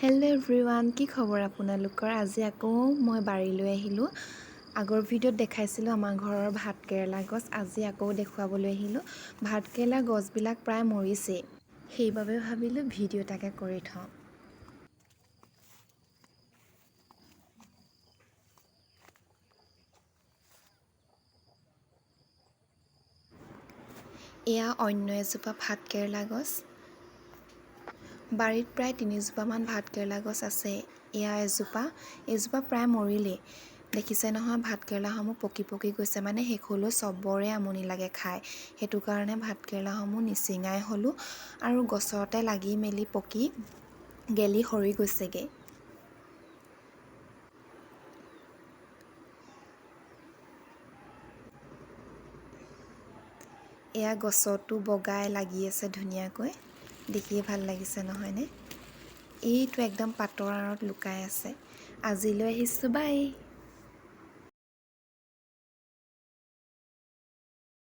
Hello' everyone, কি খবৰ আপোনালোকৰ? আজি আকৌ মই বাৰীলৈ আহিলোঁ। আগৰ ভিডিঅ'ত দেখাইছিলোঁ আমাৰ ঘৰৰ ভাতকেৰেলা গছ। আজি আকৌ দেখুৱাবলৈ আহিলোঁ। ভাতকেৰেলা গছবিলাক প্ৰায় মৰিছেই, সেইবাবে ভাবিলোঁ ভিডিঅ' এটাকে কৰি থওঁ। এয়া অন্য এজোপা ভাতকেৰেলা গছ। বাৰীত প্ৰায় 3জোপামান ভাতকেৰেলা গছ আছে। এয়া এজোপা প্ৰায় মৰিলেই। দেখিছে নহয়, ভাতকেৰেলাসমূহ পকি পকি গৈছে, মানে শেষলৈ চবৰে আমনি লাগে খাই। সেইটো কাৰণে ভাতকেৰেলাসমূহ নিচিঙাই হ'লোঁ আৰু গছতে লাগি মেলি পকি গেলি সৰি গৈছেগৈ। এয়া গছতো বগাই লাগি আছে ধুনীয়াকৈ, দেখিয়ে ভাল লাগিছে নহয়নে? এইটো একদম পাতৰ আঁৰত লুকাই আছে। আজিলৈ আহিছোঁ, বাই।